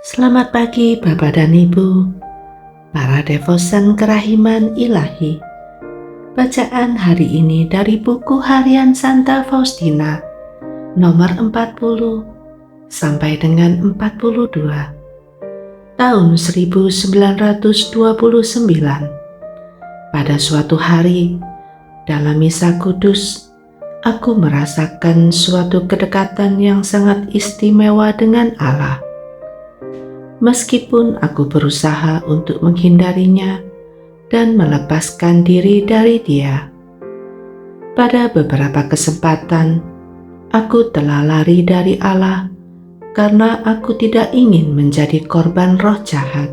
Selamat pagi Bapak dan Ibu, para devosan kerahiman ilahi. Bacaan hari ini dari buku harian Santa Faustina, nomor 40 sampai dengan 42, tahun 1929. Pada suatu hari, dalam misa kudus, aku merasakan suatu kedekatan yang sangat istimewa dengan Allah. Meskipun aku berusaha untuk menghindarinya dan melepaskan diri dari Dia. Pada beberapa kesempatan, aku telah lari dari Allah karena aku tidak ingin menjadi korban roh jahat.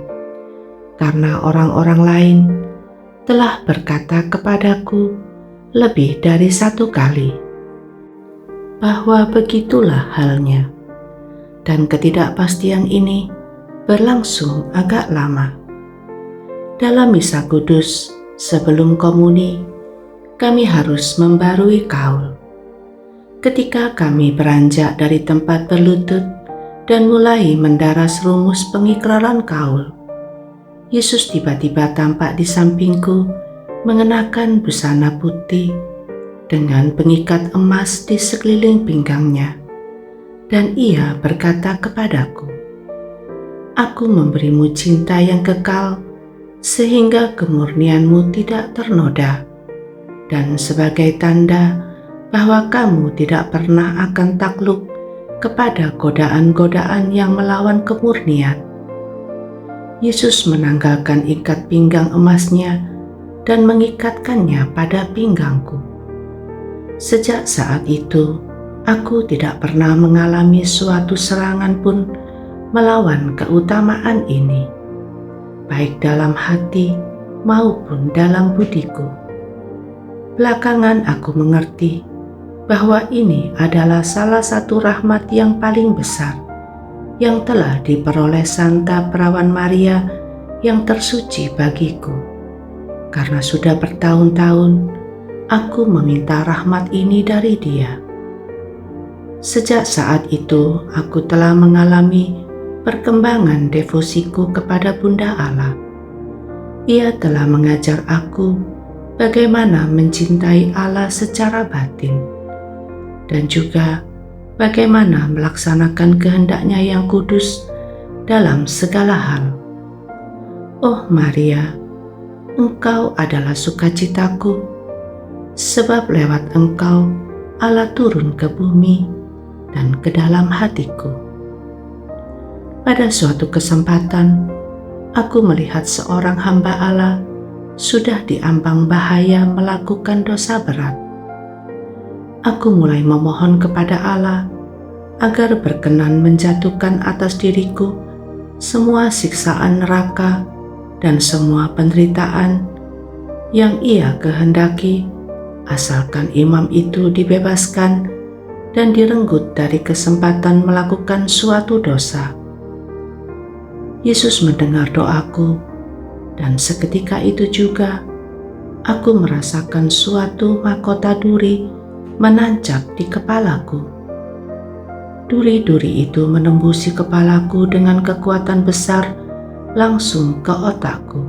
Karena orang-orang lain telah berkata kepadaku lebih dari satu kali bahwa begitulah halnya, dan ketidakpastian ini berlangsung agak lama. Dalam misa kudus sebelum komuni, kami harus membarui kaul. Ketika kami beranjak dari tempat berlutut dan mulai mendaras rumus pengikraran kaul, Yesus tiba-tiba tampak di sampingku mengenakan busana putih dengan pengikat emas di sekeliling pinggangnya, dan Ia berkata kepadaku, "Aku memberimu cinta yang kekal, sehingga kemurnianmu tidak ternoda, dan sebagai tanda bahwa kamu tidak pernah akan takluk kepada godaan-godaan yang melawan kemurnian." Yesus menanggalkan ikat pinggang emasnya dan mengikatkannya pada pinggangku. Sejak saat itu, aku tidak pernah mengalami suatu serangan pun melawan keutamaan ini, baik dalam hati maupun dalam budiku. Belakangan aku mengerti bahwa ini adalah salah satu rahmat yang paling besar yang telah diperoleh Santa Perawan Maria yang tersuci bagiku, karena sudah bertahun-tahun aku meminta rahmat ini dari Dia. Sejak saat itu aku telah mengalami perkembangan devosiku kepada Bunda Allah. Ia telah mengajar aku bagaimana mencintai Allah secara batin, dan juga bagaimana melaksanakan kehendak-Nya yang kudus dalam segala hal. Oh Maria, Engkau adalah sukacitaku, sebab lewat Engkau Allah turun ke bumi dan ke dalam hatiku. Pada suatu kesempatan, aku melihat seorang hamba Allah sudah diambang bahaya melakukan dosa berat. Aku mulai memohon kepada Allah agar berkenan menjatuhkan atas diriku semua siksaan neraka dan semua penderitaan yang Ia kehendaki, asalkan imam itu dibebaskan dan direnggut dari kesempatan melakukan suatu dosa. Yesus mendengar doaku, dan seketika itu juga aku merasakan suatu mahkota duri menancap di kepalaku. Duri-duri itu menembusi kepalaku dengan kekuatan besar langsung ke otakku.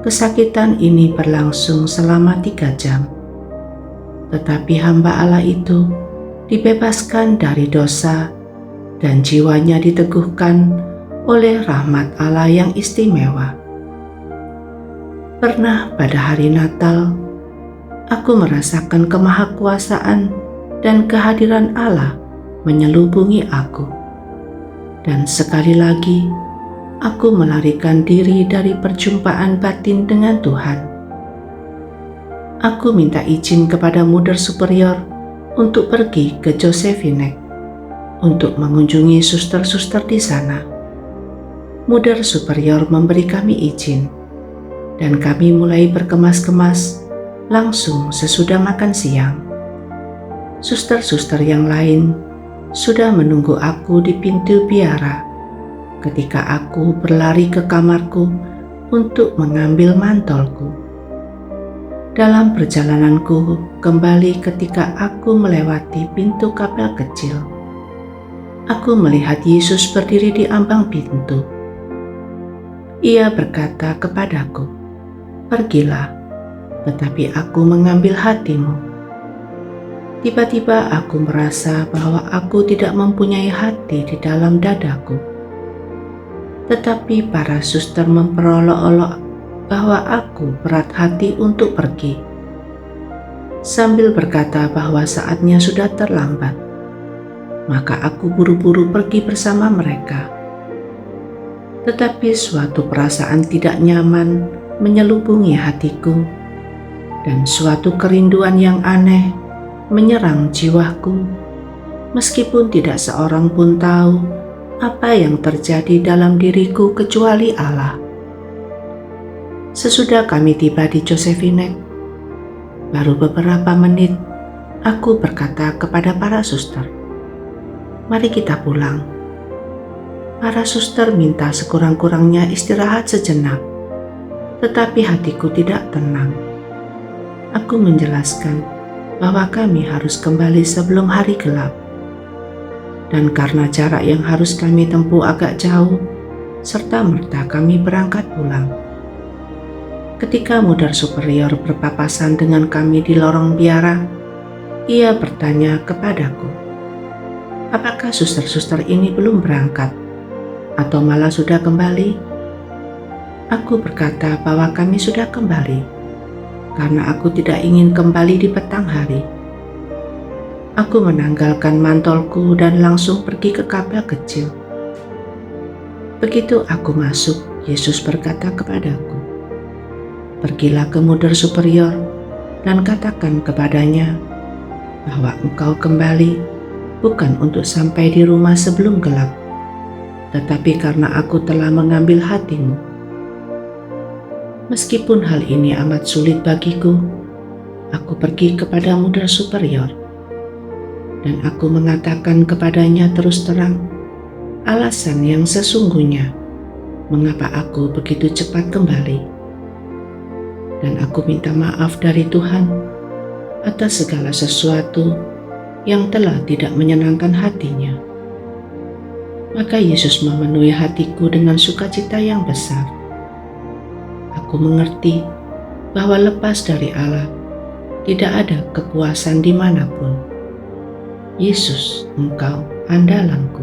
Kesakitan ini berlangsung selama 3 jam. Tetapi hamba Allah itu dibebaskan dari dosa dan jiwanya diteguhkan oleh rahmat Allah yang istimewa. Pernah pada hari Natal, aku merasakan kemahakuasaan dan kehadiran Allah menyelubungi aku. Dan sekali lagi, aku melarikan diri dari perjumpaan batin dengan Tuhan. Aku minta izin kepada Muder Superior untuk pergi ke Josephinek untuk mengunjungi suster-suster di sana. Muder Superior memberi kami izin, dan kami mulai berkemas-kemas langsung sesudah makan siang. Suster-suster yang lain sudah menunggu aku di pintu biara ketika aku berlari ke kamarku untuk mengambil mantolku. Dalam perjalananku kembali ketika aku melewati pintu kapel kecil, Aku melihat Yesus berdiri di ambang pintu. Ia berkata kepadaku, "Pergilah, tetapi aku mengambil hatimu." Tiba-tiba aku merasa bahwa aku tidak mempunyai hati di dalam dadaku. Tetapi para suster memperolok-olok bahwa aku berat hati untuk pergi, sambil berkata bahwa saatnya sudah terlambat. Maka aku buru-buru pergi bersama mereka. Tetapi suatu perasaan tidak nyaman menyelubungi hatiku, dan suatu kerinduan yang aneh menyerang jiwaku, meskipun tidak seorang pun tahu apa yang terjadi dalam diriku kecuali Allah. Sesudah kami tiba di Josephinek, baru beberapa menit aku berkata kepada para suster, "Mari kita pulang." Para suster minta sekurang-kurangnya istirahat sejenak, tetapi hatiku tidak tenang. Aku menjelaskan bahwa kami harus kembali sebelum hari gelap. Dan karena jarak yang harus kami tempuh agak jauh, serta-merta kami berangkat pulang. Ketika Mudar Superior berpapasan dengan kami di lorong biara, ia bertanya kepadaku, "Apakah suster-suster ini belum berangkat? Atau malah sudah kembali?" Aku berkata bahwa kami sudah kembali, karena aku tidak ingin kembali di petang hari. Aku menanggalkan mantolku dan langsung pergi ke kapel kecil. Begitu aku masuk, Yesus berkata kepadaku, "Pergilah ke Mudar Superior dan katakan kepadanya bahwa engkau kembali bukan untuk sampai di rumah sebelum gelap, tetapi karena aku telah mengambil hatimu." Meskipun hal ini amat sulit bagiku, aku pergi kepada Mudar Superior, dan aku mengatakan kepadanya terus terang alasan yang sesungguhnya mengapa aku begitu cepat kembali. Dan aku minta maaf dari Tuhan atas segala sesuatu yang telah tidak menyenangkan hatinya. Maka Yesus memenuhi hatiku dengan sukacita yang besar. Aku mengerti bahwa lepas dari Allah tidak ada kepuasan dimanapun. Yesus, Engkau andalanku.